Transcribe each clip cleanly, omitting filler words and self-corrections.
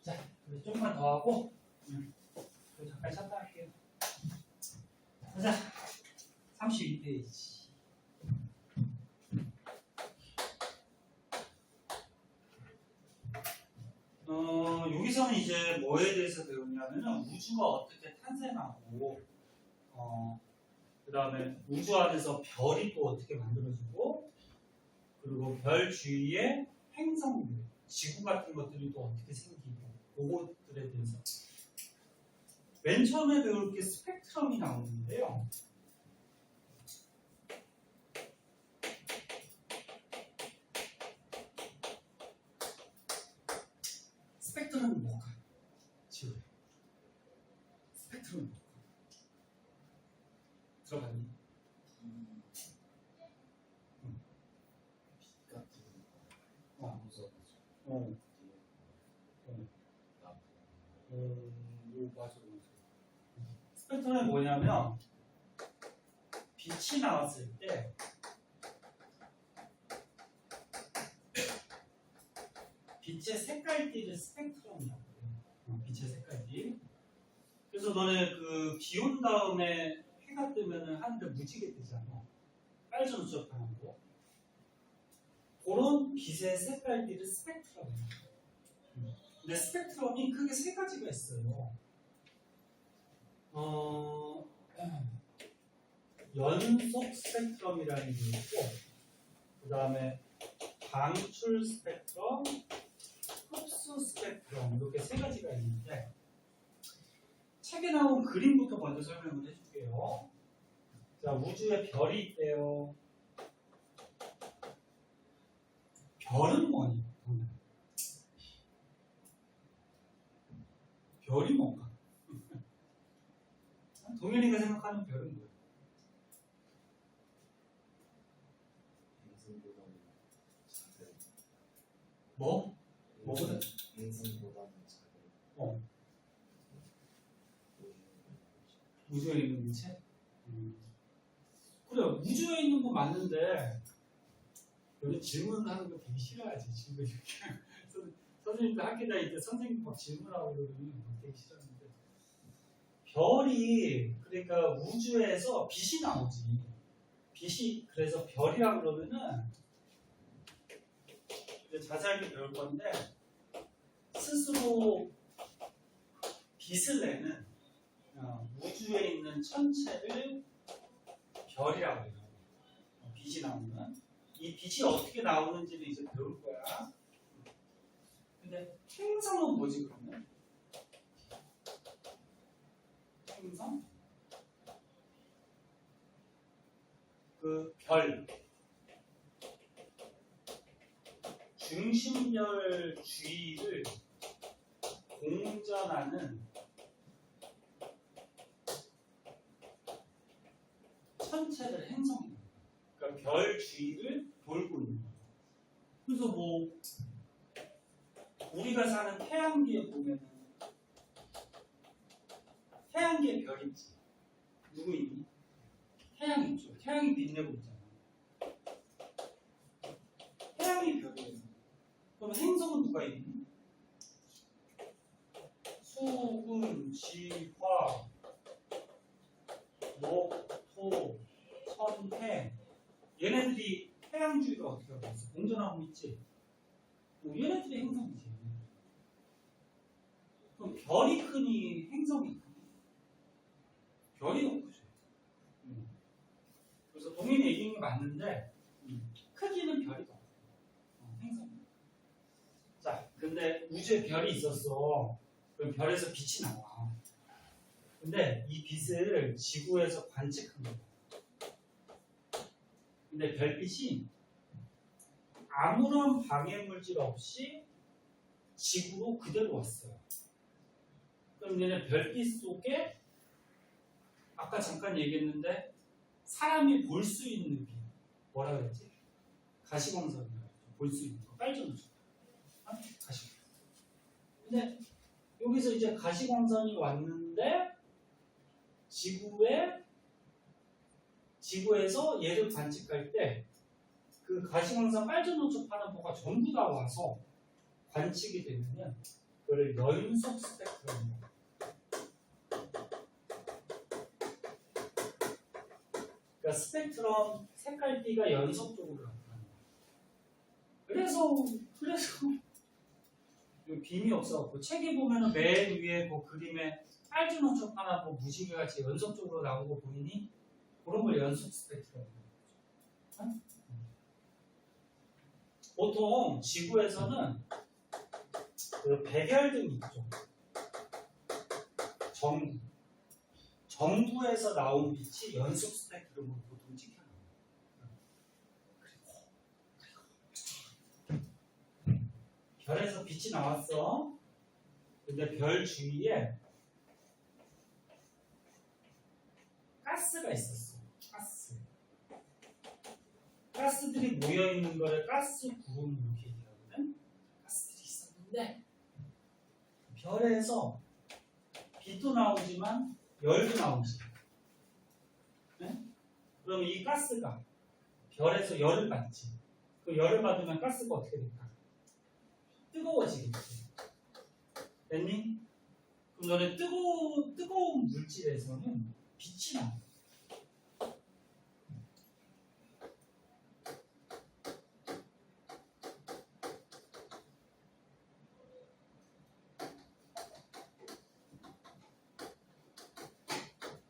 자, 우리 조금만 더 하고 잠깐 샷다 할게요. 자, 32페이지. 여기서는 이제 뭐에 대해서 배우냐면은 우주가 어떻게 탄생하고, 그 다음에 우주 안에서 별이 또 어떻게 만들어지고, 그리고 별 주위에 행성들, 지구 같은 것들이 또 어떻게 생기고, 그것들에 대해서. 맨 처음에 배울 게 스펙트럼이 나오는데요. 스펙트럼은 뭐가? 지금 스펙트럼은 뭐가? 들어봤니? 맞아. 스펙트럼이 뭐냐면 빛이 나왔을 때 빛의 색깔들이 스펙트럼이라고 해요. 빛의 색깔들. 그래서 너네 그 비 온 다음에 해가 뜨면은 하늘에 무지개 뜨잖아. 빨주노초파는 거. 그런 빛의 색깔들이 스펙트럼이에요. 근데 스펙트럼이 크게 세 가지가 있어요. 연속 스펙트럼이라는 게 있고, 그 다음에 방출 스펙트럼, 흡수 스펙트럼, 이렇게 세 가지가 있는데, 책에 나온 그림부터 먼저 설명을 해줄게요. 자, 우주에 별이 있대요. 별은 뭐니? 별이 뭔가? 동현이가 생각하는 별은 뭐야? 뭐? 뭐보다? 행성보다는 작은. 우주에 있는 물체? 그래, 우주에 있는 거 맞는데, 여기 질문하는 거 되게 싫어하지. 지금 이렇게. 선생님도 학교 다닐 때 선생님 막 질문하고 그러면 되게 싫었는데. 별이, 그러니까 우주에서 빛이 나오지. 빛이, 그래서 별이라 그러면은, 이제 자세하게 배울 건데, 스스로 빛을 내는 우주에 있는 천체를 별이라고 해요. 빛이 나오는. 이 빛이 어떻게 나오는지는 이제 배울 거야. 근데 행성은 뭐지 그러면? 행성? 그 별. 중심별 주위를 공전하는 천체를 행성이에요. 그러니까 별 주위를 돌고 있는 거예요. 그래서 뭐 우리가 사는 태양계에 보면은 태양계에 별 있지. 누구 있니? 태양 있죠. 태양이 빛내고 있잖아. 태양이 별이에요. 그럼 행성은 누가 있니? 수금, 지, 화, 목, 토, 천, 해. 얘네들이 태양 주위가 어떻게 하고 있어? 공전하고 있지? 얘네들이 행성이지. 그럼 별이 크니 행성이 크니? 별이 너무 크죠. 그래서 동인이 얘기한 게 맞는데 크기는 별이 더 행성. 자, 근데 우주에 별이 있었어. 그럼 별에서 빛이 나와. 근데 이 빛을 지구에서 관측한 거야. 근데 별빛이 아무런 방해 물질 없이 지구로 그대로 왔어요. 그럼 얘네 별빛 속에 아까 잠깐 얘기했는데 사람이 볼 수 있는 빛 뭐라 그랬지? 가시광선이라고 볼 수 있는 거 빨주노초. 가시광선. 근데 여기서 이제 가시광선이 왔는데 지구에서 얘를 관측할 때 그 가시광선 빨주노초 파란포가 전부 다 와서 관측이 되면은 그걸 연속 스펙트럼이라고. 그러니까 스펙트럼 색깔띠가 연속적으로 나타나는 거야. 그래서 빔이 없어갖고 책에 보면은 맨 위에 그 그림에 빨주 노초 하나 뭐 무지개 같이 연속적으로 나온 거 보이니? 그런 걸 연속 스펙트럼이라고 하죠. 보통 지구에서는 그 백열등이 있죠. 전구에서 나온 빛이 연속 스펙트럼으로 보통 찍혀나와요. 별에서 빛이 나왔어. 근데 별 주위에 가스가 있었어. 가스들이 모여 있는 거를 가스 구름 이렇게 얘기하거든. 가스들이 있었는데 별에서 빛도 나오지만 열도 나오지. 네? 그럼 이 가스가 별에서 열을 받지. 그 열을 받으면 가스가 어떻게 될까? 뜨거워지겠지. 됐니? 그럼 너네 뜨거운 물질에서는 빛이 나.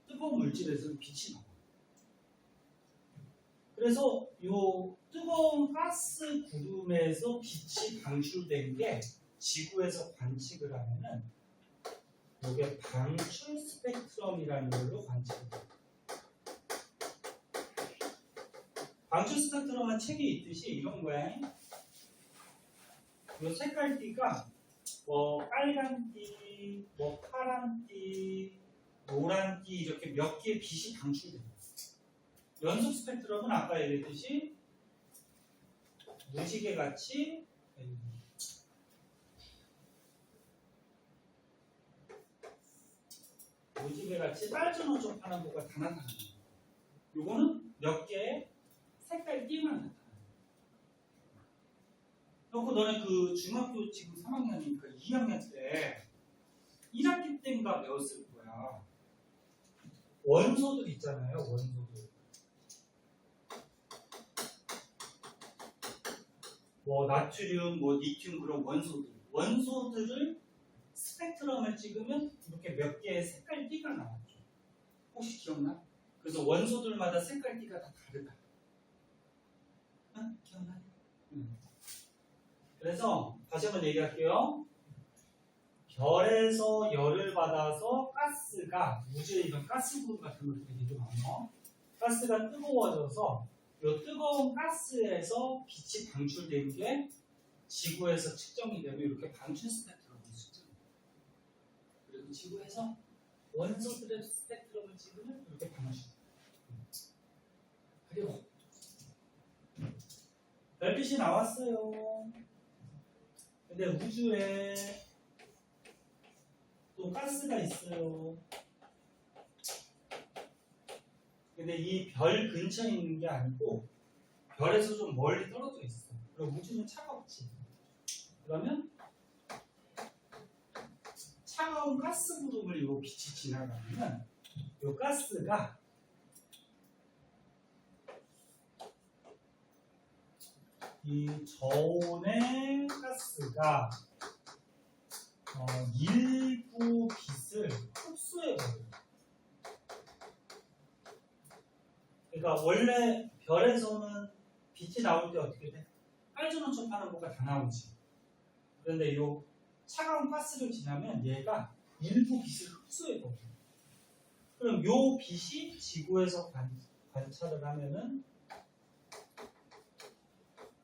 뜨거운 물질에서는 빛이 나. 그래서 요 뜨거운 가스 구름에서 빛이 방출된 게 지구에서 관측을 하면은 이게 방출 스펙트럼이라는 걸로 관측을 해요. 방출 스펙트럼은 책에 있듯이 이런 거야. 이 색깔띠가 뭐 빨간띠, 뭐 파란띠, 노란띠 이렇게 몇 개의 빛이 방출돼요. 연속 스펙트럼은 아까 얘기했듯이 무지개 같이 빨주노초 파란보가 다 나타나는 거예요. 요거는 몇 개의 색깔 띠만 나타나요. 그리고 너네 그 중학교 지금 3학년이니까 2학년 때 1학기 때인가 배웠을 거야. 원소들 있잖아요. 원소들. 뭐 나트륨, 뭐 리튬 그런 원소들을 스펙트럼을 찍으면 이렇게 몇 개의 색깔 띠가 나왔죠. 혹시 기억나? 그래서 원소들마다 색깔 띠가 다 다르다. 응? 기억나? 응. 그래서 다시 한번 얘기할게요. 별에서 열을 받아서 가스가 우주에 이런 가스 구름 같은 것들이 되게 많아. 가스가 뜨거워져서 이 뜨거운 가스에서 빛이 방출된 게 지구에서 측정이 되면 이렇게 방출 스펙트럼을 측정해요. 그리고 지구에서 원소들의 스펙트럼을 찍으면 이렇게 방출. 그리고 별빛이 나왔어요. 근데 우주에 또 가스가 있어요. 근데 이 별 근처에 있는 게 아니고 별에서 좀 멀리 떨어져 있어. 그럼 우주는 차갑지. 그러면 차가운 가스 구름을 이 빛이 지나가면 이 가스가 이 저온의 가스가 일부 빛을 흡수해버려요. 그러니까 원래 별에서는 빛이 나올 때 어떻게 돼? 빨주노초 파란보가 다 나오지. 그런데 이 차가운 가스를 지나면 얘가 일부 빛을 흡수해버려요. 그럼 이 빛이 지구에서 관찰을 하면은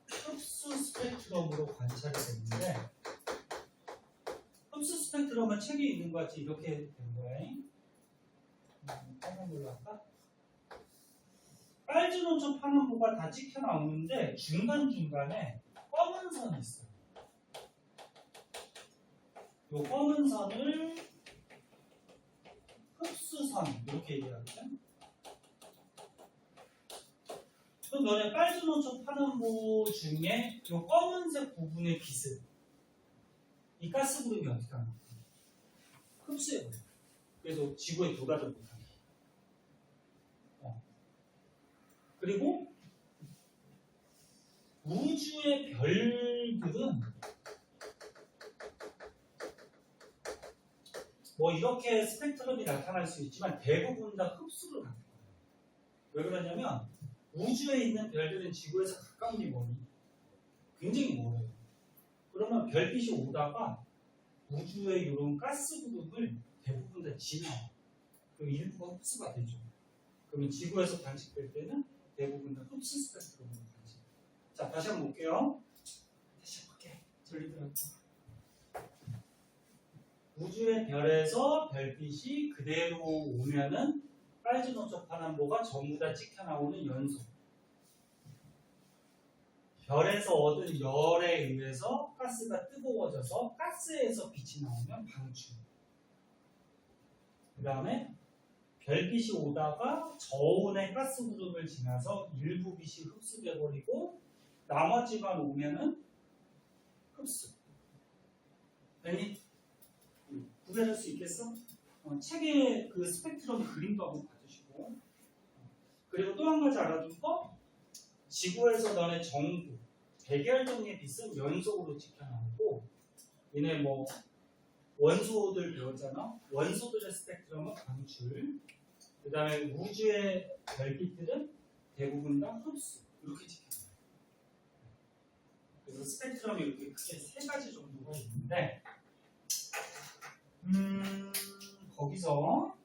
흡수 스펙트럼으로 관찰이 되는데 흡수 스펙트럼은 책에 있는 것 같이 이렇게 된 거야. 빨간 걸로 할까? 빨주노초 파란보가 다 찍혀 나오는데 중간중간에 검은 선이 있어요. 이 검은 선을 흡수선 이렇게 얘기하거든. 그럼 너네 빨주노초 파란보 중에 이 검은색 부분의 빛을 이 가스 구름이 어떻게 하나? 흡수해버려요. 그래서 지구에 도달을 못합니다. 그리고 우주의 별들은 뭐 이렇게 스펙트럼이 나타날 수 있지만 대부분 다 흡수를 합니다. 왜 그러냐면 우주에 있는 별들은 지구에서 가까운데 멀리 굉장히 멀어요. 그러면 별빛이 오다가 우주의 이런 가스 구름을 대부분 다 지나요. 그럼 일부가 흡수가 되죠. 그러면 지구에서 관측될 때는 대부분 다 흡수 스펙트럼으로 관측. 자, 다시 한번 볼게요. 다시 한번 볼게. 전리더라고. 우주의 별에서 별빛이 그대로 오면은 빨주 노초 파남보가 전부 다 찍혀 나오는 연소. 별에서 얻은 열에 의해서 가스가 뜨거워져서 가스에서 빛이 나오면 방출. 그 다음에 별빛이 오다가 저온의 가스 구름을 지나서 일부 빛이 흡수돼 버리고 나머지만 오면은 흡수. 아니 구별할 수 있겠어? 책에 그 스펙트럼 그림도 한번 봐주시고. 그리고 또 한 가지 알아둔 거, 지구에서 너네 전구 백열종의 빛은 연속으로 찍혀 나오고, 얘네 뭐 원소들 배웠잖아. 원소들의 스펙트럼은 방출. 그 다음에 우주의 별빛들은 대부분 다 흡수. 이렇게 찍혀 나와요. 그래서 스펙트럼이 이렇게 크게 세 가지 정도가 있는데, 거기서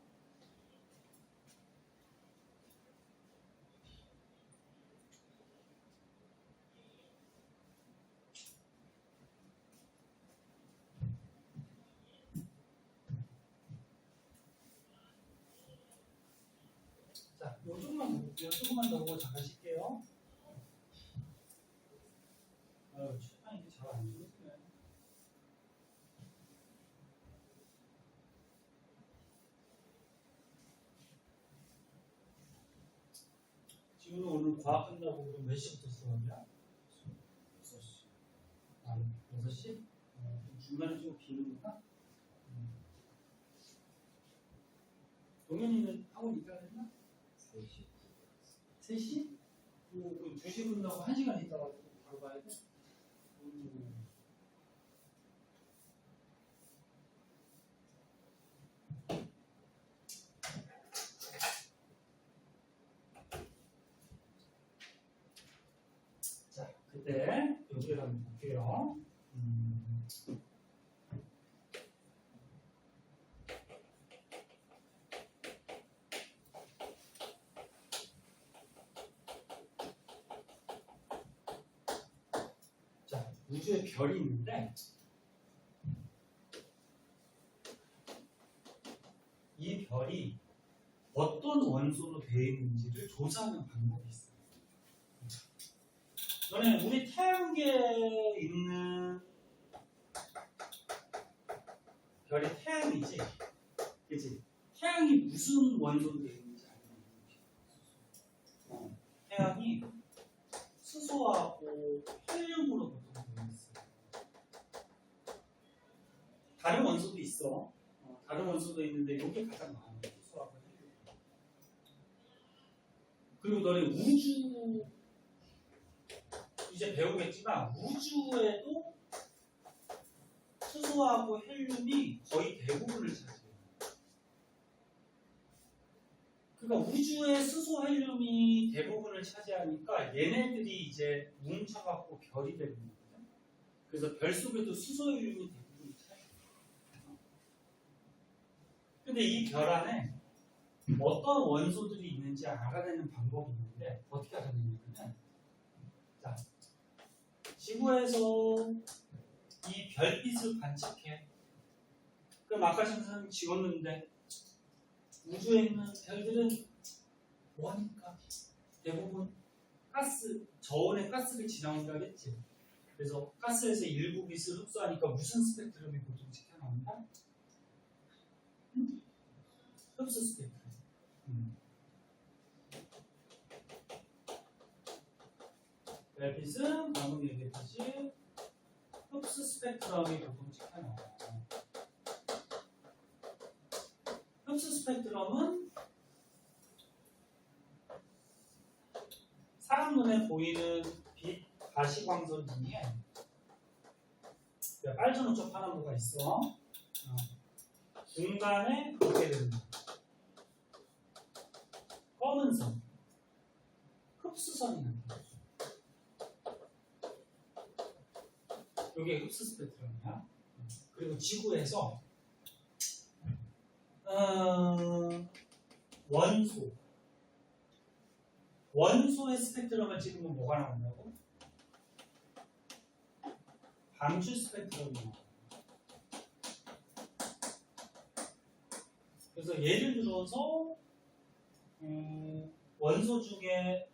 자, 요쪽만 볼게요. 조금만 더 보고 잠가실게요. 출판 이게 잘 안 되네. 지금 오늘 과학 끝나고 그럼 몇 시부터 수업이야? 6시. 아, 6시? 중간에 좀 비는구나? 동현이는 학원 있다 했나? 3시. 3시? 그럼 2시 끝나고 1시간 있다가 바로 가야 돼? 자, 그때 여기를 한번 볼게요. 자, 우주에 별이 있는데 이 별이 어떤 원소로 되어 있는지를 조사하는 방법이 있어요. 너네 우리 태양계에 있는 별이 태양이지? 그치? 태양이 무슨 원소로 되어 있는지 알고 태양이 수소하고 헬륨으로 보통 되어 있어요. 다른 원소도 있어. 다른 원소도 있는데 이게 가장 많아요. 수소하고 헬륨. 그리고 너네 우주 이제 배우겠지만 우주에도 수소하고 헬륨이 거의 대부분을 차지해요. 그러니까 우주의 수소, 헬륨이 대부분을 차지하니까 얘네들이 이제 뭉쳐갖고 별이 되는 거거든요. 그래서 별 속에도 수소, 헬륨이 대부분을 차지해요. 근데 이 별 안에 어떤 원소들이 있는지 알아내는 방법이 있는데 어떻게 알아내냐면 자, 지구에서 이 별빛을 관측해. 그럼 아까 선생님이 지웠는데 우주에 있는 별들은 뭐하니까? 대부분 가스, 저온의 가스를 지나온다 했지. 그래서 가스에서 일부 빛을 흡수하니까 무슨 스펙트럼이 보통 찍혀 나온다? 흡수 스펙트럼. 별빛은 방금 얘기했듯이 흡수 스펙트럼이 보통 찍혀요. 흡수 스펙트럼은 사람 눈에 보이는 빛 가시광선 중에 빨주노초 파란부가 있어. 중간에 이렇게 되는 검은 선, 흡수선이라는 거. 이게 흡수 스펙트럼이야. 그리고 지구에서 원소의 스펙트럼을 찍으면 뭐가 나온다고? 방출 스펙트럼이 나와요. 그래서 예를 들어서 원소 중에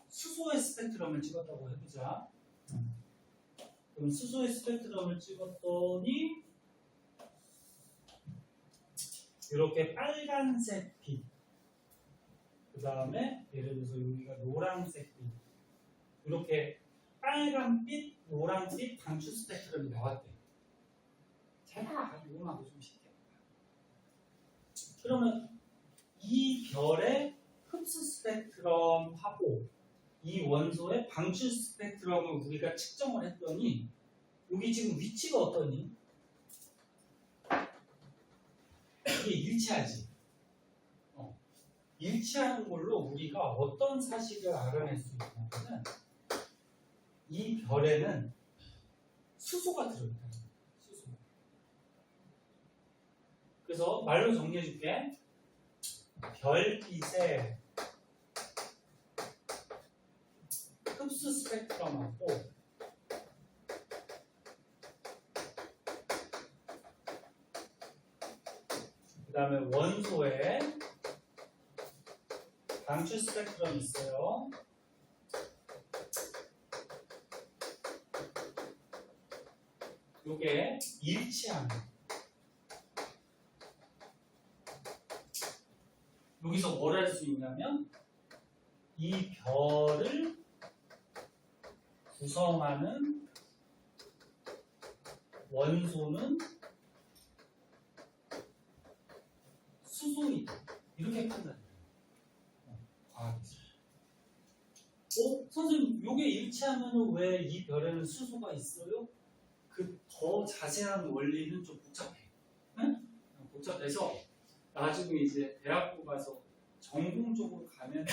수소의 스펙트럼을 찍었다고 해보자. 그럼 수소의 스펙트럼을 찍었더니 이렇게 빨간색 빛, 그 다음에 예를 들어서 여기가 노란색 빛, 이렇게 빨간빛, 노란빛 방출 스펙트럼이 나왔대. 제가 이거만 좀 쉽게. 그러면 이 별의 흡수 스펙트럼하고 이 원소의 방출 스펙트럼을 우리가 측정을 했더니 여기 지금 위치가 어떠니? 이게 일치하지. 일치하는 걸로 우리가 어떤 사실을 알아낼 수 있냐면 이 별에는 수소가 들어있다. 수소. 그래서 말로 정리해 줄게. 별빛의 흡수 스펙트럼하고 그 다음에 원소의 방출 스펙트럼이 있어요. 요게 일치하는. 여기서 뭘 할 수 있냐면 이 별을 구성하는 원소는 수소이다. 이렇게 판단해요. 과학에서. 선생님, 요게 일치하면 왜 이 별에는 수소가 있어요? 그 더 자세한 원리는 좀 복잡해. 응? 복잡해서 나중에 이제 대학교 가서 전공적으로 가면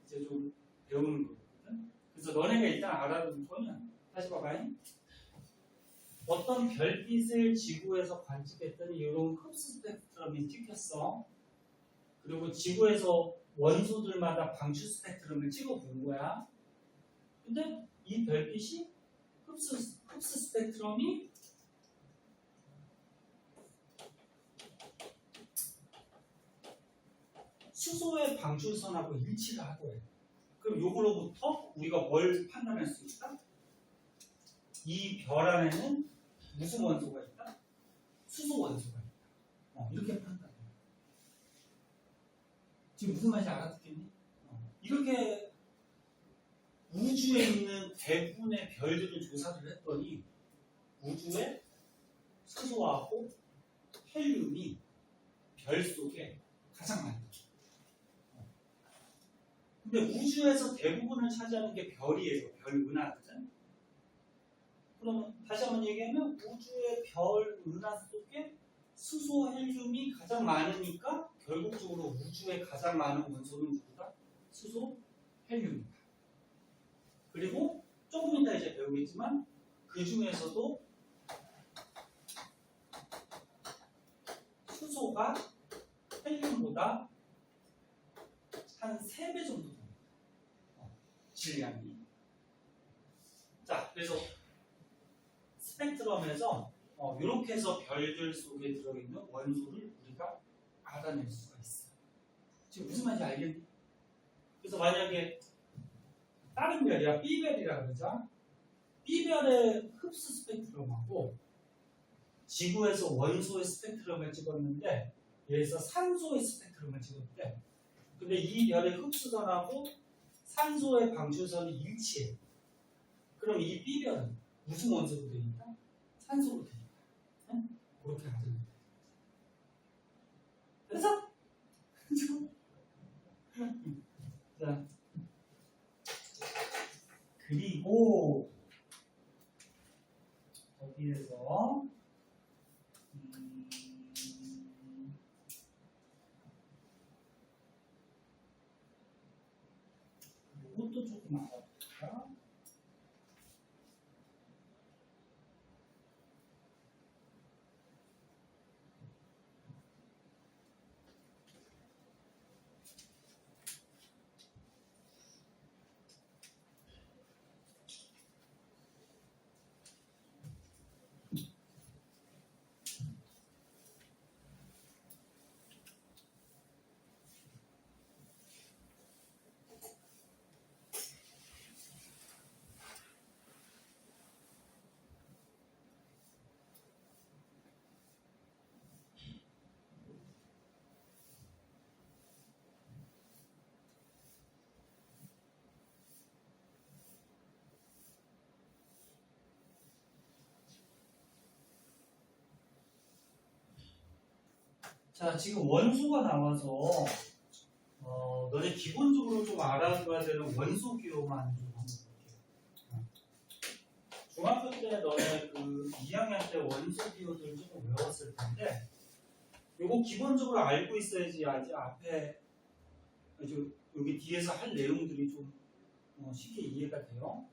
이제 좀 배우는 거거든. 그래서 너네가 일단 알아둔 거는 다시 봐봐요. 어떤 별빛을 지구에서 관측했더니 이런 흡수 스펙트럼이 찍혔어. 그리고 지구에서 원소들마다 방출 스펙트럼을 찍어본 거야. 근데 이 별빛이 흡수 스펙트럼이 수소의 방출선하고 일치를 하고요. 그럼 이거로부터 우리가 뭘 판단할 수 있다? 이 별 안에는 무슨 원소가 있다? 수소 원소가 있다. 이렇게 판단해요. 지금 무슨 말인지 알아듣겠니? 이렇게 우주에 있는 대부분의 별들을 조사를 했더니 우주에 수소하고 헬륨이 별 속에 가장 많다. 근데 우주에서 대부분을 차지하는 게 별이에요. 별 은하거든. 그러면 다시 한번 얘기하면 우주의 별 은하 속에 수소, 헬륨이 가장 많으니까 결국적으로 우주에 가장 많은 원소는 누구다? 수소, 헬륨이다. 그리고 조금 이따 이제 배우겠지만 그 중에서도 수소가 헬륨보다 한 3배 정도 됩니다. 질량이. 자, 그래서 스펙트럼에서 이렇게 해서 별들 속에 들어있는 원소를 우리가 알아낼 수가 있어요. 지금 무슨 말인지 알겠니? 그래서 만약에 다른 별이야, B별이라 그러자. B별의 흡수 스펙트럼하고 지구에서 원소의 스펙트럼을 찍었는데 여기서 산소의 스펙트럼을 찍었대. 근데 이 별의 흡수선하고 산소의 방출선이 일치해. 그럼 이 B별은 무슨 원소로 되어 있다? 산소로 되는 거야. 응? 그렇게 가지면 돼. 그래서 자, 그리고 거기에서 이것도 조금 알아볼까? 자, 지금 원소가 나와서 너네 기본적으로 좀 알아둬야 되는 원소 기호만 좀 한번 볼게요. 중학교 때 너네 그 2학년 때 원소 기호들 조금 외웠을 텐데 요거 기본적으로 알고 있어야지 아직 앞에 여기 뒤에서 할 내용들이 좀 쉽게 이해가 돼요.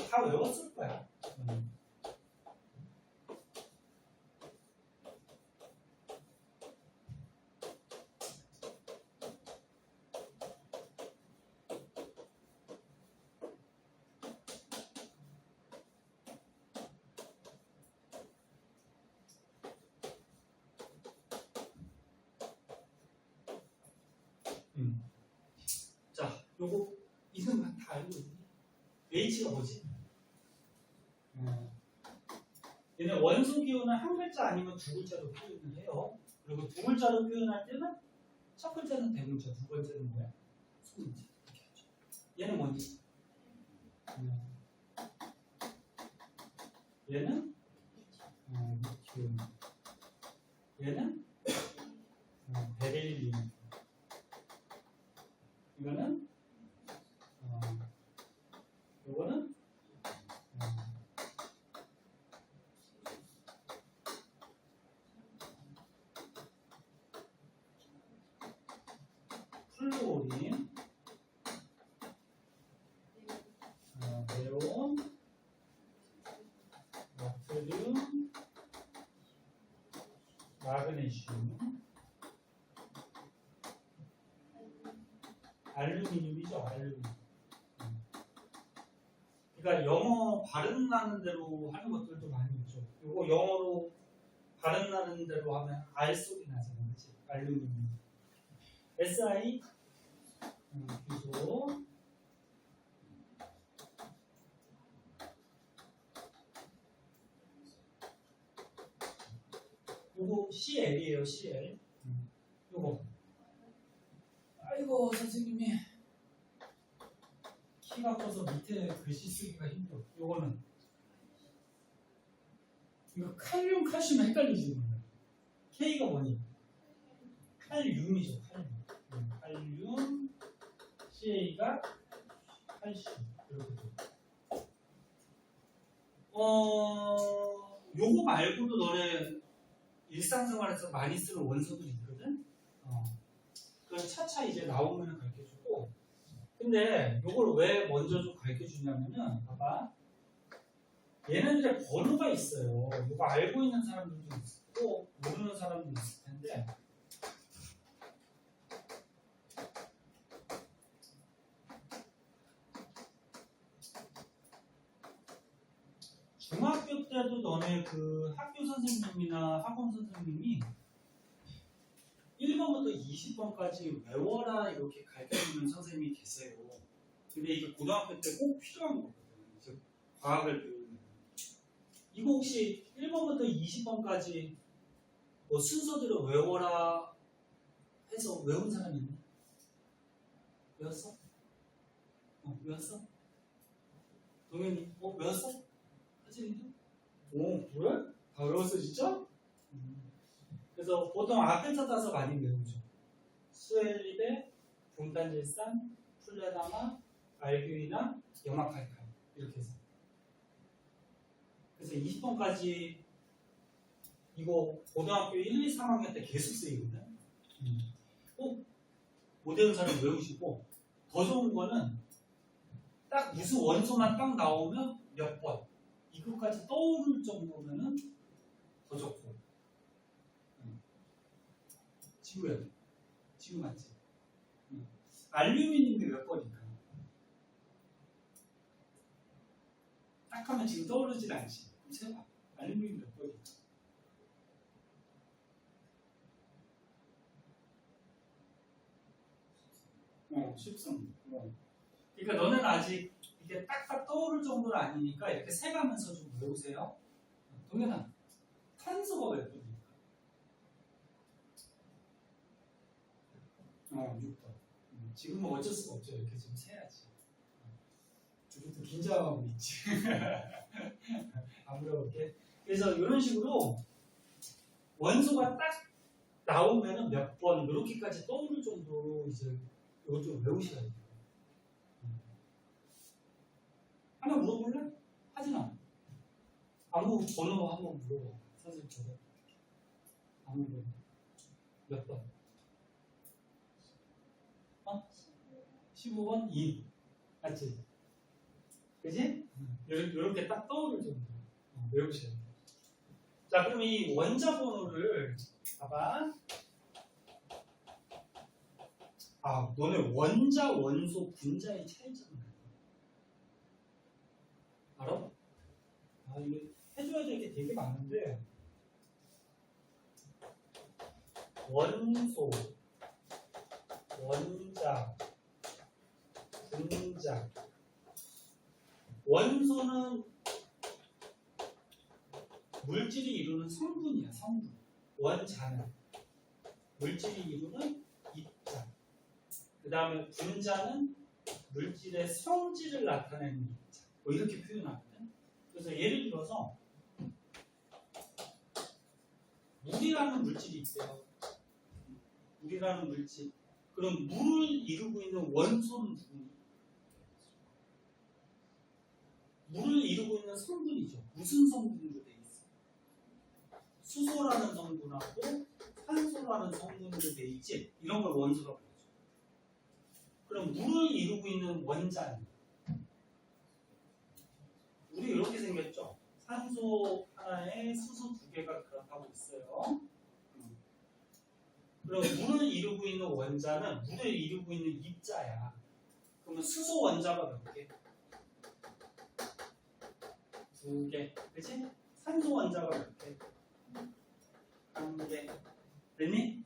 다 외웠을 거야. 자, 요거 이름만 다 알고 있니? H가 뭐지? 얘네 원소 기호는 한 글자 아니면 두 글자로 표현을 해요. 그리고 두 글자로 표현할 때는 첫 글자는 대문자, 두 번째는 뭐야? 소문자. 이렇게 하죠. 얘는 뭐지? 얘는 기호. 얘는 베릴륨. 이거는 요거는 플루오린, 네온, 나트륨, 마그네슘, 알루미늄이죠, 알루미늄. 그러니까 영어 발음 나는 대로 하는 것들도 많이 있죠. 이거 영어로 발음 나는 대로 하면 알 소리 나잖아요, 그렇지? 알루미늄. SI 규소. 요거 CL이에요, CL. 요거. 아이고 선생님이 키가 커서 밑에 글씨 쓰기가 힘들어. 요거는 이거 칼륨, 칼슘 헷갈리지? K가 뭐니? 칼륨이죠, 칼륨. 칼륨, CA가 칼슘. 이렇게 돼. 요거 말고도 너네 일상생활에서 많이 쓰는 원소들이 있거든? 그건 차차 이제 나오면 가르쳐주고. 근데 요걸 왜 먼저 좀 가르쳐주냐면은, 봐봐. 얘네들의 번호가 있어요. 이거 알고 있는 사람들도 있고, 모르는 사람도 있을 텐데, 중학교 때도 너네 그 학교 선생님이나 학원 선생님이 1번부터 20번까지 외워라 이렇게 가르쳐주는 선생님이 계세요. 근데 이게 고등학교 때 꼭 필요한 거거든요. 즉 과학을 배우는. 이거 혹시 1번부터 20번까지 뭐 순서대로 외워라 해서 외운 사람이 있니? 외웠어? 외웠어? 동현이 외웠어? 하진이도? 오 그래? 다 외웠어 진짜? 그래서 보통 앞에 찾아서 많이 외우죠. 수엘립의 분단질산, 플레나마, 알규이나 염화칼칼 이렇게 해서. 그래서 20번까지 이거 고등학교 1, 2, 3학년 때 계속 쓰이거든. 꼭 못 외운 사람 외우시고 더 좋은 거는 딱 무슨 원소만 딱 나오면 몇 번 이것까지 떠오를 정도면은 더 좋고. 지구야. 지구 맞지? 알루미늄이 몇 번일까? 딱 하면 지금 떠오르진 않지. 그럼 세봐. 알루미늄 몇 번일까? 13. 그러니까 너는 아직 이게 딱딱 떠오를 정도는 아니니까 이렇게 세가면서 좀 외우세요. 동현아, 탄소가 몇 번일까? 6번. 지금은 어쩔 수가 없죠. 이렇게 좀 세야지. 지금부터 긴장하고 있지. 안 물어볼게. 그래서 이런 식으로 원소가 딱 나오면은 몇 번 이렇게까지 떠오를 정도로 이제 이거 좀 외우셔야 돼요. 하나 물어볼래? 하진 않아. 아무 번호 한번 물어봐. 선생님 저거. 아무 번호. 몇 번? 15번? 2. 맞지? 그지? 이렇게 딱 떠오를 정도 외우셔야 돼요. 자, 그럼 이 원자 번호를 봐봐. 너네 원자, 원소, 분자의 차이점은 알아? 이게 해줘야 될 게 되게 많은데 원소, 원자, 분자. 원소는 물질이 이루는 성분이야, 성분. 원자는 물질이 이루는 입자. 그 다음에 분자는 물질의 성질을 나타내는 입자. 이렇게 표현하거든. 그래서 예를 들어서 물이라는 물질이 있대요. 물이라는 물질. 그럼 물을 이루고 있는 원소는 누구니? 물을 이루고 있는 성분이죠. 무슨 성분으로 되어 있어? 수소라는 성분하고 산소라는 성분으로 되어 있지. 이런 걸 원소라고 하죠. 그럼 물을 이루고 있는 원자는 물이 이렇게 생겼죠. 산소 하나에 수소 두 개가 결합하고 있어요. 그럼 물을 이루고 있는 원자는 물을 이루고 있는 입자야. 그러면 수소 원자가 몇 개? 2개. 그치? 산소 원자가 몇 개? 1개. 됐니?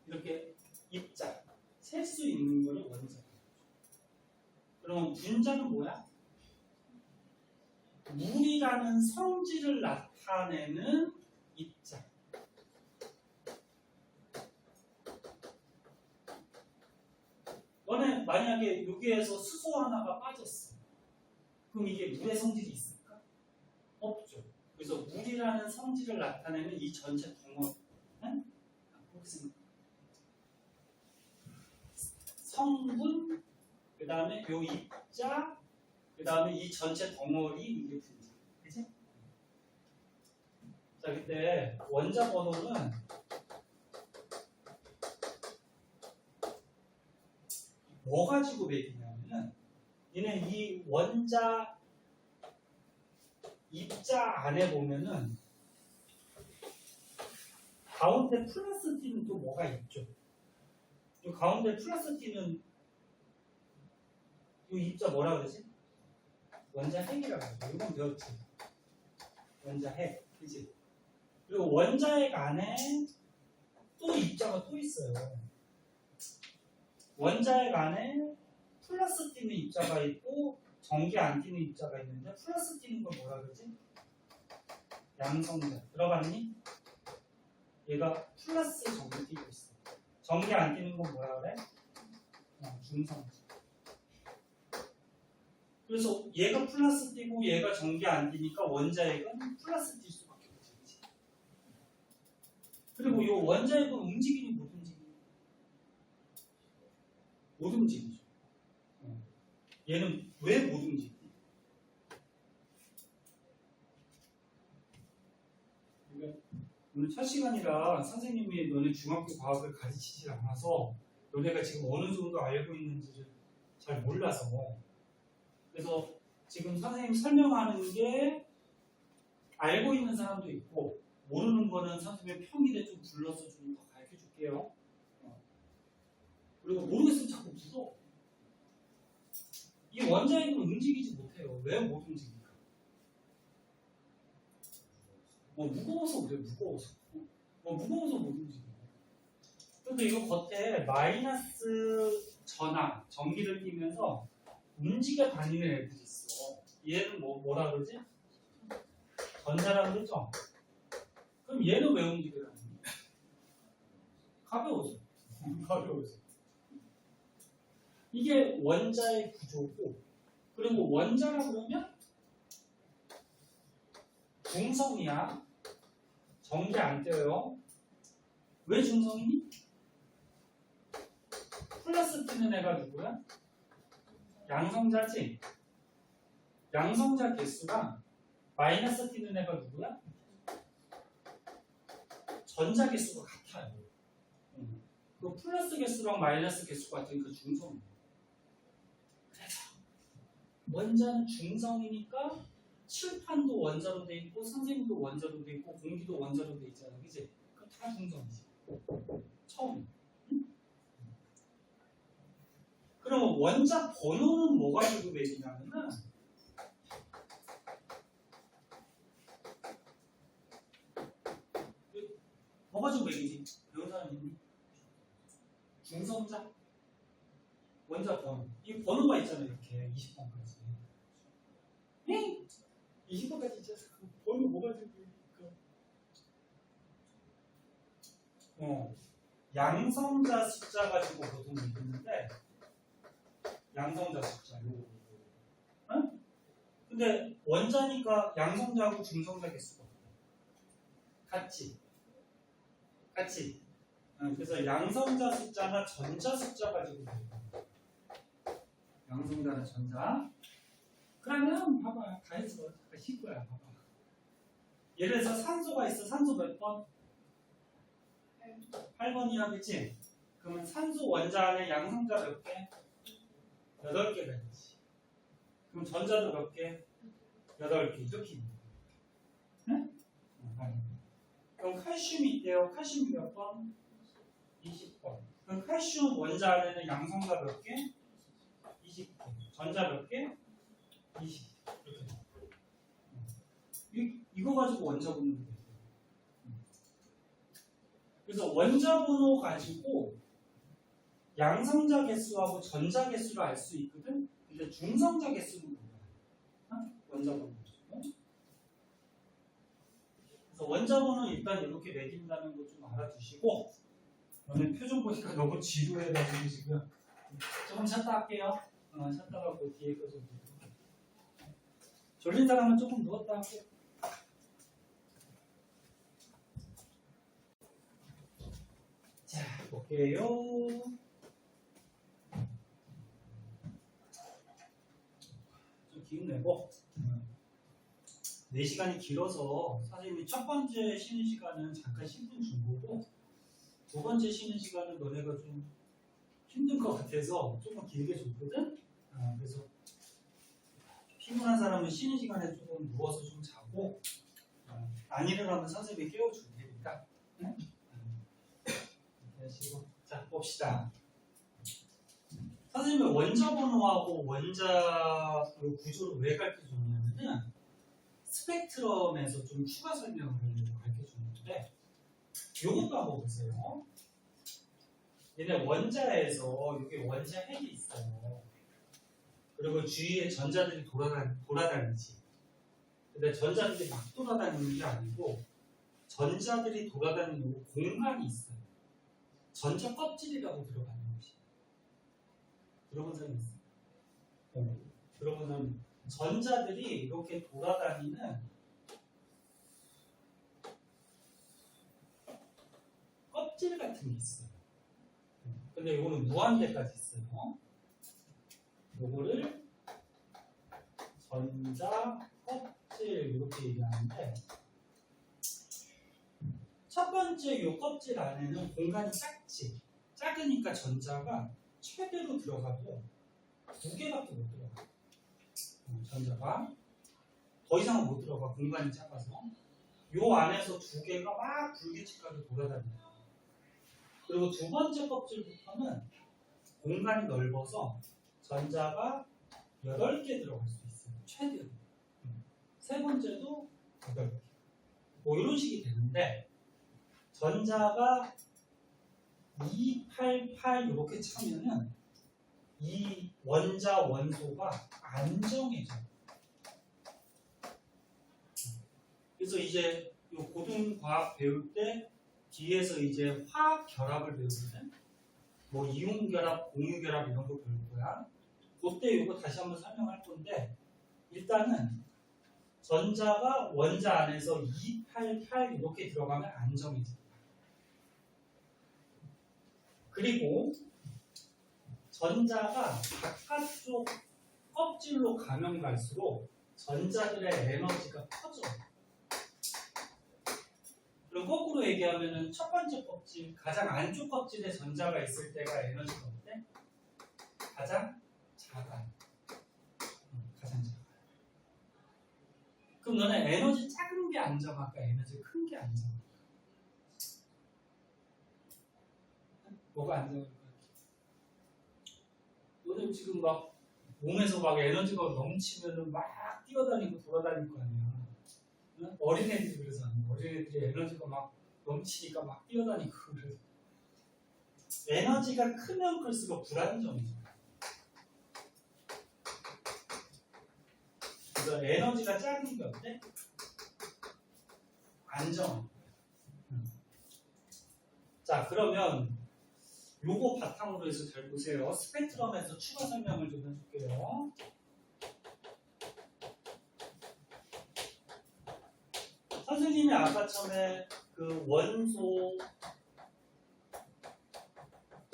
이렇게 입자. 셀 수 있는 거를 원자. 그럼 분자는 뭐야? 물이라는 성질을 나타내는 입자. 너네 만약에 여기에서 수소 하나가 빠졌어. 그럼 이게 물의 성질이 있을까? 없죠. 그래서 물이라는 성질을 나타내는 이 전체 덩어리. 응? 성분, 그 다음에 요 입자, 그 다음에 이 전체 덩어리 이게 분자. 그치? 자, 그때 원자 번호는 뭐 가지고 매기냐면은 얘는 이 원자 입자 안에 보면은 가운데 플러스 T는 또 뭐가 있죠? 이 가운데 플러스 T는 이 입자 뭐라 그러지? 원자 핵이라고 하죠. 이건 배웠지. 원자 핵. 그치? 그리고 원자 핵 안에 또 입자가 또 있어요. 원자 핵 안에 플러스 띄는 입자가 있고 전기 안 띄는 입자가 있는데 플러스 띄는 걸 뭐라 그러지? 양성자. 들어봤니? 얘가 플러스 전기 띄고 있어. 전기 안 띄는 건 뭐라 그래? 중성자. 그래서 얘가 플러스 띄고 얘가 전개 안 띄니까 원자핵은 플러스 띄 수밖에 없지. 그리고 이 원자핵은 움직이니 못 움직이니? 못 움직이죠. 얘는 왜 못 움직이니? 그러니까 오늘 첫 시간이라 선생님이 너네 중학교 과학을 가르치지 않아서 너네가 지금 어느 정도 알고 있는지를 잘 몰라서 그래서 지금 선생님 설명하는 게 알고 있는 사람도 있고 모르는 거는 선생님의 평일에 좀 불러서 좀 더 가르쳐 줄게요. 그리고 모르겠으면 자꾸 물어. 이 원자핵은 움직이지 못해요. 왜 못 움직일까? 무거워서 그래, 무거워서. 무거워서 못 움직여. 근데 이거 겉에 마이너스 전압, 전기를 띠면서 움직여 다니는 애들이 있어. 얘는 뭐라 그러지? 전자라 그러죠? 그럼 얘는 왜 움직여 다니니? 가벼워서. 가벼워서. 이게 원자의 구조고, 그리고 원자라 그러면 중성이야. 전기 안 떼요. 왜 중성이니? 플러스 띄는 애가 누구야? 양성자지. 양성자 개수랑 마이너스 띄는 애가 누구야? 전자 개수가 같아요. 그 플러스 개수랑 마이너스 개수 같은 그 중성이에요. 그래서 원자는 중성이니까 칠판도 원자로 돼 있고 선생님도 원자로 돼 있고 공기도 원자로 돼 있잖아, 그지? 그럼 다 중성이지. 처음. 그러면 원자 번호는 뭐 가지고 매기냐면은 뭐 가지고 매기지? 배운 사람 있니? 중성자? 원자 번호. 이 번호가 있잖아요, 이렇게 20번까지. 네? 20번까지 있잖아. 번호 뭐 가지고 양성자 숫자 가지고 보통 읽는데 양성자 숫자 요거. 응? 근데 원자니까 양성자하고 중성자 개수가 같지. 같지. 그래서 양성자 숫자나 전자 숫자 가지고 양성자나 전자. 그러면 봐봐. 다 했어. 다 실 거야. 봐봐. 예를 들어서 산소가 있어. 산소 몇 번? 8번이야, 그치? 그러면 산소 원자 안에 양성자 몇 개? 8개가 있지. 그럼 전자도 몇 개? 8개. 이렇게 있는 거야. 응? 그럼 칼슘이 있대요. 칼슘이 몇 번? 20번. 그럼 칼슘 원자 안에는 양성자 몇 개? 20개. 전자 몇 개? 20. 이렇게. 이거 가지고 원자 번호 돼. 그래서 원자 번호 가지고 양성자 개수하고 전자 개수를 알 수 있거든. 근데 중성자 개수는 몰라. 원자 번호. 그래서 원자 번호 일단 이렇게 매긴다는 거 좀 알아두시고. 오늘 표정 보니까 너무 지루해가지고 지금 조금 쉬었다 할게요. 쉬었다 하고 뒤에 거 좀. 졸린 사람은 조금 누웠다 하고. 자, 볼게요. 좀 기운 내고. 4시간이 길어서 선생님이 첫 번째 쉬는 시간은 잠깐 10분 준 거고 두 번째 쉬는 시간은 너네가 좀 힘든 것 같아서 조금 길게 줬거든. 그래서 피곤한 사람은 쉬는 시간에 조금 누워서 좀 자고 안 일어나면 선생님이 깨워줄 테니까. 하시고. 자, 봅시다. 선생님이 원자 번호하고 원자 구조를 왜 가르쳐 줬냐면은 스펙트럼에서 좀 추가 설명을 가르쳐 줬는데 요것도 한번 보세요. 얘네 원자에서 여기 원자 핵이 있어요. 그리고 주위에 전자들이 돌아다니지. 근데 전자들이 막 돌아다니는 게 아니고 전자들이 돌아다니는 공간이 있어요. 전자 껍질이라고 들어가는 것이. 들어본 사람 있어요? 그러면은 전자들이 이렇게 돌아다니는 껍질 같은 게 있어요. 근데 이거는 무한대까지 있어요. 요거를 전자 껍질 이렇게 얘기하는데 첫 번째 요 껍질 안에는 공간이 작지. 작으니까 전자가 최대로 들어가도 2개밖에 못 들어가. 전자가 더 이상은 못 들어가. 공간이 작아서. 요 안에서 2개가 막 불규칙하게 돌아다녀요. 그리고 두 번째 껍질부터는 공간이 넓어서 전자가 8개 들어갈 수 있어요. 최대로. 세 번째도 8개. 뭐 이런 식이 되는데 전자가 288 이렇게 차면은 이 원자 원소가 안정해져. 그래서 이제 이 고등과학 배울 때 뒤에서 이제 화학 결합을 배우거든. 뭐 이온 결합, 공유 결합 이런 거 배울 거야. 그때 이거 다시 한번 설명할 건데 일단은 전자가 원자 안에서 288 이렇게 들어가면 안정해져. 그리고 전자가 바깥쪽 껍질로 가면 갈수록 전자들의 에너지가 커져. 그럼 거꾸로 얘기하면은 첫 번째 껍질, 가장 안쪽 껍질에 전자가 있을 때가 에너지가 어때? 가장 작아. 가장 작아. 그럼 너는 에너지 작은 게 안정할까? 에너지 큰 게 안정할까? 뭐가 안정할까? 너는 지금 막 몸에서 막 에너지가 넘치면은 막 뛰어다니고 돌아다닐 거 아니야. 응? 어린애들이 그러잖아. 어린애들이 에너지가 막 넘치니까 막 뛰어다니고 그래. 에너지가 크면 클수록 불안정해져. 그래서 에너지가 작은 게 어때? 안정한 거야. 자, 그러면 요거 바탕으로 해서 잘 보세요. 스펙트럼에서 추가 설명을 좀 해줄게요. 선생님이 아까 처음에 그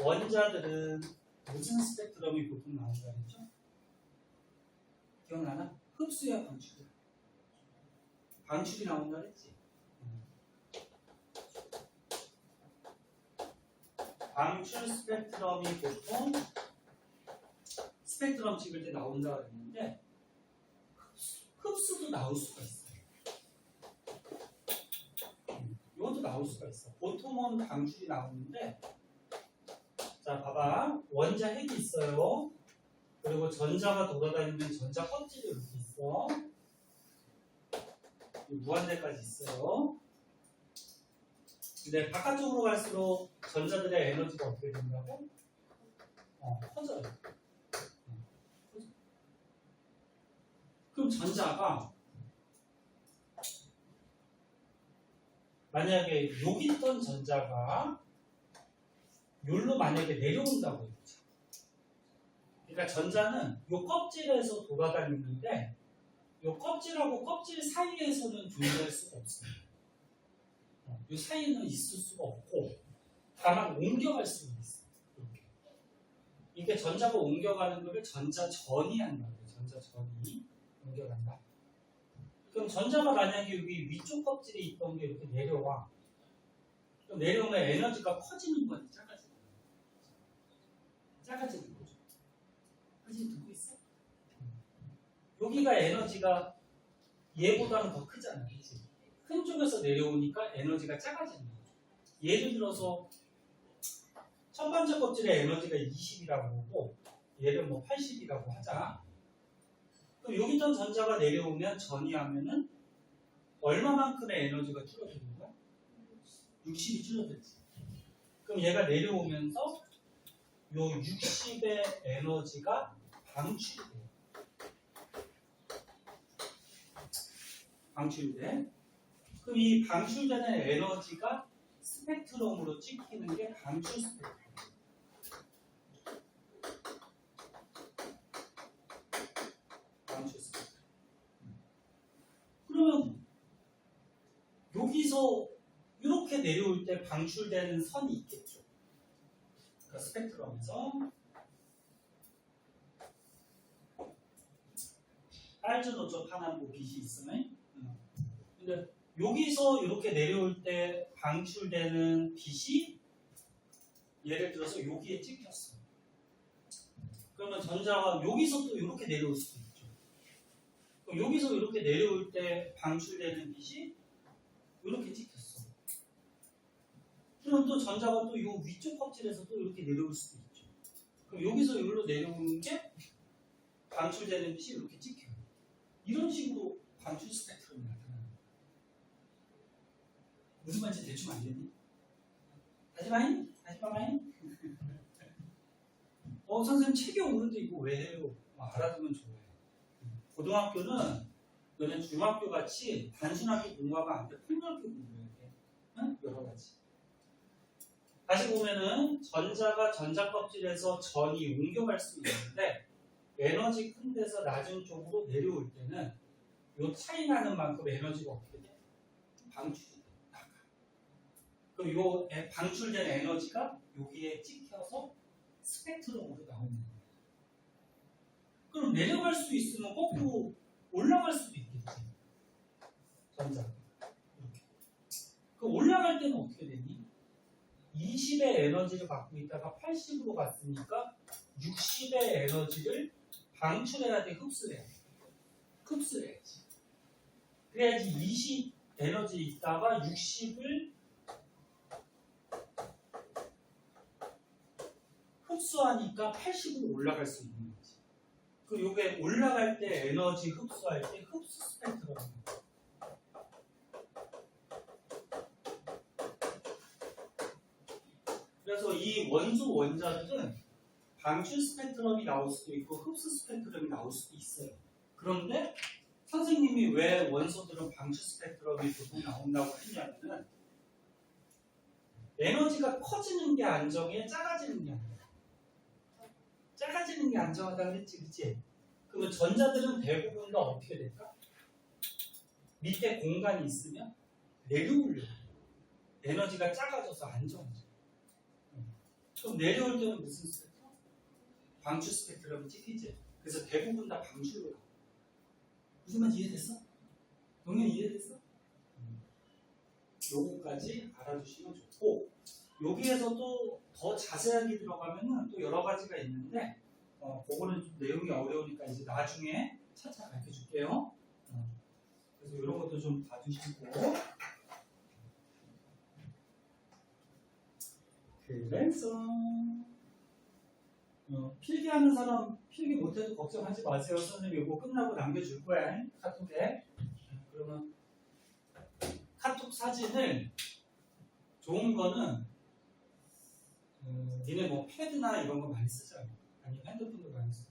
원자들은 무슨 스펙트럼이 보통 나온다 했죠? 기억나나? 흡수야, 방출이야? 방출이 나온다 했지? 방출 스펙트럼이 보통 스펙트럼 찍을 때 나온다고 했는데 흡수도 나올 수가 있어요. 이것도 나올 수가 있어. 보통은 방출이 나오는데 자 봐봐. 원자 핵이 있어요. 그리고 전자가 돌아다니는 전자 껍질이 이렇게 있어. 무한대까지 있어요. 근데 바깥쪽으로 갈수록 전자들의 에너지가 어떻게 된다고? 커져요. 그럼 전자가 만약에 여기 있던 전자가 여기로 만약에 내려온다고 했죠. 그러니까 전자는 이 껍질에서 돌아다니는데 이 껍질하고 껍질 사이에서는 존재할 수가 없어요. 이 사이에는 있을 수가 없고 다만 옮겨갈 수는 있어요. 이렇게. 이게 전자가 옮겨가는 거를 전자전이 한다고 해요. 전자전이 옮겨간다. 그럼 전자가 만약에 여기 위쪽 껍질에 있던 게 이렇게 내려와. 그럼 내려오면 에너지가 커지는 거지, 작아지는 거지. 작아지는 거죠. 사실 듣고 있어? 여기가 에너지가 얘보다는 더 크잖아, 그치? 큰 쪽에서 내려오니까 에너지가 작아지는 거죠. 예를 들어서 첫 번째 껍질의 에너지가 20이라고 하고 얘를 뭐 80이라고 하자. 그럼 여기 있던 전자가 내려오면 전이하면은 얼마만큼의 에너지가 줄어드는 거야? 60이 줄어들지. 그럼 얘가 내려오면서 요 60의 에너지가 방출이 돼요. 방출이 돼. 그럼 이 방출되는 에너지가 스펙트럼으로 찍히는 게 방출 스펙트럼. 여기서 이렇게 내려올 때 방출되는 선이 있겠죠. 그러니까 스펙트럼에서 빨주노초 파남보 빛이 있으면 근데 여기서 이렇게 내려올 때 방출되는 빛이 예를 들어서 여기에 찍혔어. 그러면 전자가 여기서 또 이렇게 내려올 수도 있죠. 그럼 여기서 이렇게 내려올 때 방출되는 빛이 이렇게 찍혔어. 그럼 또 전자가 또 이 위쪽 껍질에서 또 이렇게 내려올 수도 있죠. 그럼 여기서 여기로 내려오는 게 방출되는 빛이 이렇게 찍혀요. 이런 식으로 방출 스펙트럼이 나타나요. 무슨 말인지 대충 알겠니? 하지마잉? 하지마잉? 선생님 책이 오는데 이거 왜 해요? 알아두면 좋아요. 고등학교는 너네 중학교 같이 단순하게 공부하면 안 돼. 폭넓게 공부해야 돼. 응? 여러 가지. 다시 보면은 전자가 전자 껍질에서 전이 옮겨갈 수 있는데 에너지 큰 데서 낮은 쪽으로 내려올 때는 요 차이 나는 만큼 에너지가 어떻게 돼? 방출이 나가. 그럼 요 방출된 에너지가 여기에 찍혀서 스펙트럼으로 나오는 거예요. 그럼 내려갈 수 있으면 거꾸로 올라갈 수도 있겠지. 전자. 이렇게. 그 올라갈 때는 어떻게 되니? 20의 에너지를 갖고 있다가 80으로 갔으니까 60의 에너지를 방출해야 돼, 흡수해야 돼. 흡수를 해야지. 그래야지 20 에너지 있다가 60을 흡수하니까 80으로 올라갈 수 있는 거지. 그 요게 올라갈 때 에너지 흡수할 때 흡수 스펙트럼입니다. 그래서 이 원소 원자들은 방출 스펙트럼이 나올 수도 있고 흡수 스펙트럼이 나올 수도 있어요. 그런데 선생님이 왜 원소들은 방출 스펙트럼이 보통 나온다고 했냐면은 에너지가 커지는 게 안정해, 작아지는 게 안정해. 작아지는 게 안정하다 그랬지, 그치? 그러면 전자들은 대부분 다 어떻게 될까? 밑에 공간이 있으면 내려오려. 에너지가 작아져서 안정해져. 그럼 내려올 때는 무슨 스펙트럼? 방출 스펙트럼이 찍히지. 그래서 대부분 다 방출로 나와. 무슨 말인지 이해됐어? 동현 이해됐어? 요거까지 알아두시면 좋고 여기에서 또 더 자세하게 들어가면은 또 여러 가지가 있는데 그거는 좀 내용이 어려우니까 이제 나중에 차차 가르쳐 줄게요. 그래서 이런 것도 좀 봐주시고 그래서 필기하는 사람 필기 못해도 걱정하지 마세요. 선생님 이거 끝나고 남겨줄 거야. 카톡에. 그러면 카톡 사진을 좋은 거는 니네 뭐 패드나 이런 거 많이 쓰잖아. 아니면 핸드폰도 많이 써.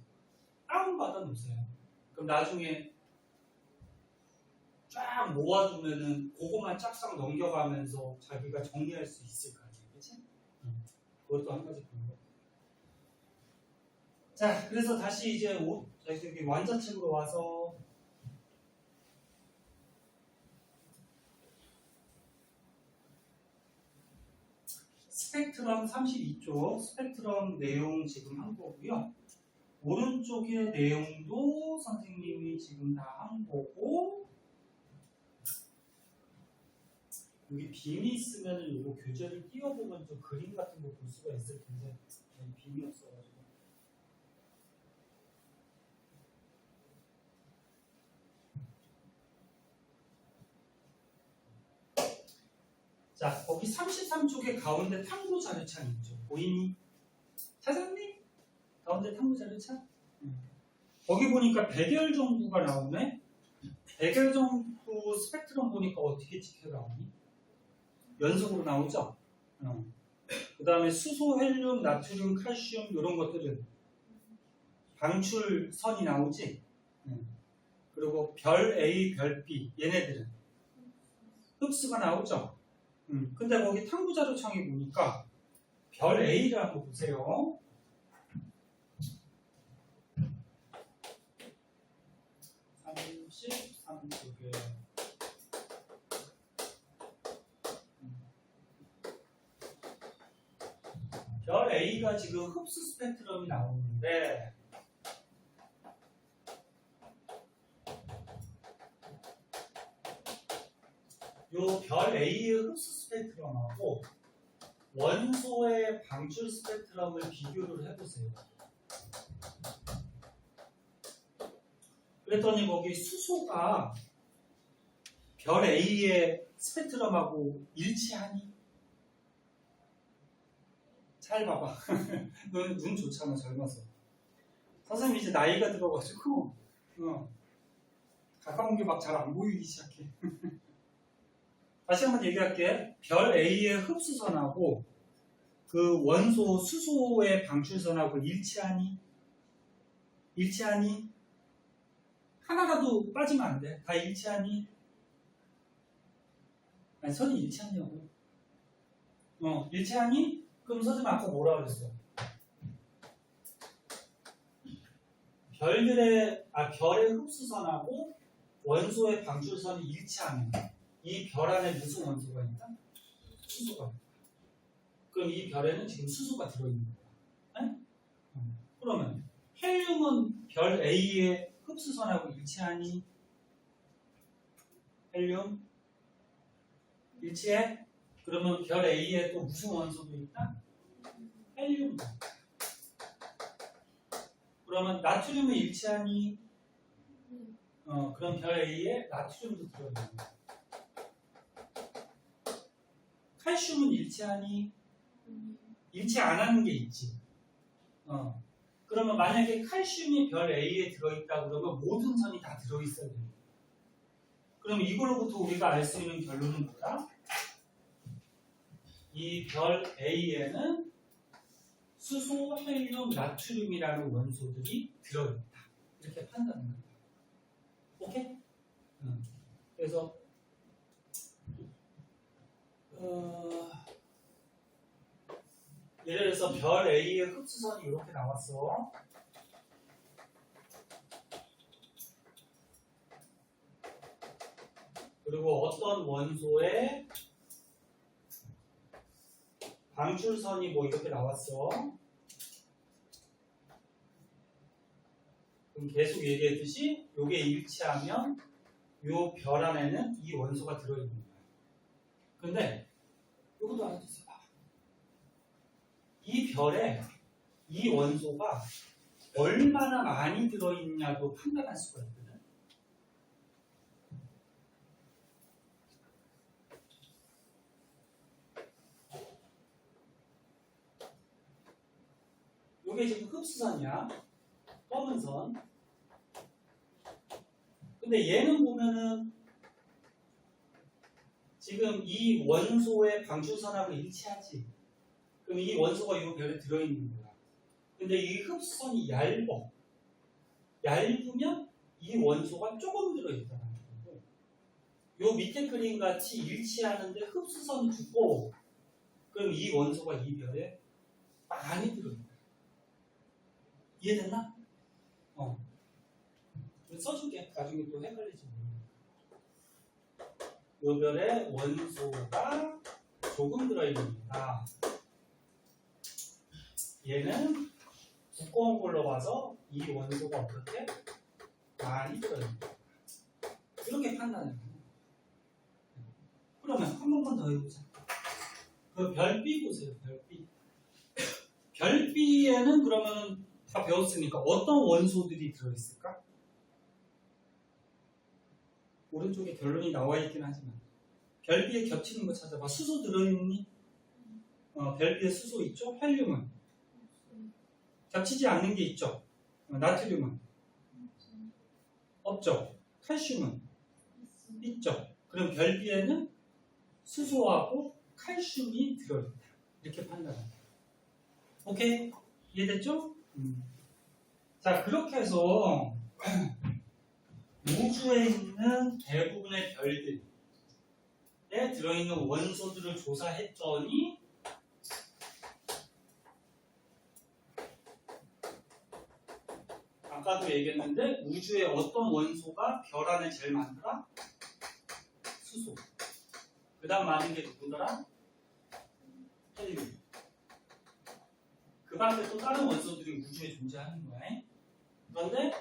다운받아 놓으세요. 그럼 나중에 쫙 모아두면은 그거만 쫙싹 넘겨가면서 자기가 정리할 수 있을 거 아니에요. 그치? 그것도 한 가지 방법. 자, 그래서 다시 이제 여기 완자책으로 와서 스펙트럼 32쪽 스펙트럼 내용 지금 한 거고요. 오른쪽의 내용도 선생님이 지금 다 한 거고 여기 빔이 있으면 이거 교재를 띄워보면 좀 그림 같은 거 볼 수가 있을 텐데 빔이 없어가지고 자, 거기 33쪽에 가운데 탐구 자료창 있죠. 보이니? 찾았니? 가운데 탐구 자료창? 거기 보니까 100열 정도가 나오네? 100열 정도 스펙트럼 보니까 어떻게 찍혀 나오니? 연속으로 나오죠? 그 다음에 수소, 헬륨, 나트륨, 칼슘 이런 것들은 방출선이 나오지? 그리고 별 A, 별 B 얘네들은 흡수가 나오죠? 근데 거기 탐구 자료창에 보니까 별 A를 한번 보세요. 쪽에 별 A가 지금 흡수 스펙트럼이 나오는데 요 별 A의 흡수 스펙트럼하고 원소의 방출 스펙트럼을 비교를 해보세요. 그랬더니 거기 수소가 별 A의 스펙트럼하고 일치하니? 잘 봐봐. 너는 눈 좋잖아, 젊어서. 선생님이 이제 나이가 들어가지고 가까운 게 막 잘 안 보이기 시작해. 다시 한번 얘기할게. 별 A의 흡수선하고 그 원소 수소의 방출선하고 일치하니? 일치하니? 하나라도 빠지면 안 돼. 다 일치하니? 아니, 선이 일치하냐고. 일치하니? 그럼 선생님 아까 뭐라 그랬어? 별의 흡수선하고 원소의 방출선이 일치하면 이 별 안에 무슨 원소가 있다? 수소가 있다. 그럼 이 별에는 지금 수소가 들어있는 거야. 네? 그러면 헬륨은 별 A의 흡수선하고 일치하니? 헬륨? 일치해? 그러면 별 A에 또 무슨 원소도 있다? 헬륨. 그러면 나트륨은 일치하니? 그럼 별 A에 나트륨도 들어있는 거야. 칼슘은 일치하니? 일치 안 하는 게 있지. 그러면 만약에 칼슘이 별 A에 들어있다 그러면 모든 선이 다 들어있어야 돼. 그럼 이걸로부터 우리가 알 수 있는 결론은 뭐다? 이 별 A에는 수소, 헬륨, 나트륨이라는 원소들이 들어있다. 이렇게 판단하는 거야. 오케이? 그래서 예를 들어서 별 A의 흡수선이 이렇게 나왔어. 그리고 어떤 원소의 방출선이 뭐 이렇게 나왔어. 그럼 계속 얘기했듯이 요게 일치하면 요 별 안에는 이 원소가 들어있는 거야. 근데 요것도 알아두세요. 이 별에 이 원소가 얼마나 많이 들어있냐도 판단할 수가 있거든. 이게 지금 흡수선이야. 검은 선. 근데 얘는 보면은 지금 이 원소의 방출선하고 일치하지. 그럼 이 원소가 이 별에 들어있는 거야. 근데 이 흡수선이 얇어. 얇으면 이 원소가 조금 들어있다는 거고. 요 밑에 그림 같이 일치하는데 흡수선이 두꺼워. 그럼 이 원소가 이 별에 많이 들어있다. 이해됐나? 써줄게. 나중에 또 헷갈리지. 요 별에 원소가 조금 들어있습니다. 얘는 두꺼운 걸로 봐서 이 원소가 어떻게? 많이 들어있다. 이렇게 판단해요. 그러면 한 번만 더 해보자. 그 별 B 보세요. 별 B. 별 B에는 그러면 다 배웠으니까 어떤 원소들이 들어있을까? 오른쪽에 결론이 나와 있긴 하지만 별 B에 겹치는 거 찾아봐. 수소 들어있니? 별 B에 수소 있죠? 헬륨은? 겹치지 않는 게 있죠? 나트륨은? 없죠? 칼슘은? 있죠? 그럼 별 B에는 수소하고 칼슘이 들어있다. 이렇게 판단합니다. 오케이? 이해됐죠? 자, 그렇게 해서 우주에 있는 대부분의 별들에 들어있는 원소들을 조사했더니 아까도 얘기했는데 우주에 어떤 원소가 별 안에 제일 많더라? 수소. 그 다음 많은 게 누구더라? 헬륨. 그 밖에 또 다른 원소들이 우주에 존재하는 거야. 그런데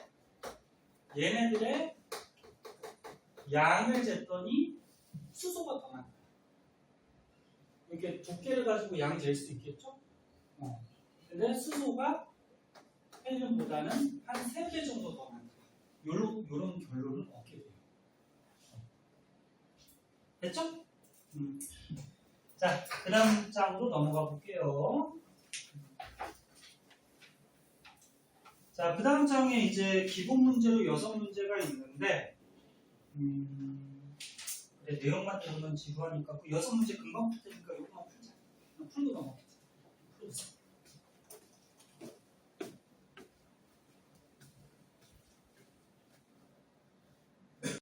얘네들의 양을 쟀더니 수소가 더 많다. 이렇게 두께를 가지고 양 잴 수 있겠죠? 근데 수소가 헬륨보다는 한 3배 정도 더 많다. 요런 결론을 얻게 돼요. 됐죠? 자, 그 다음 장으로 넘어가 볼게요. 자, 그 다음 장에 이제 기본 문제로 6문제가 있는데, 그래, 내용만 들으면 지루하니까 그 6문제 금방 풀 테니까 요거만 풀자. 풀고 넘어가자. 풀어보세요.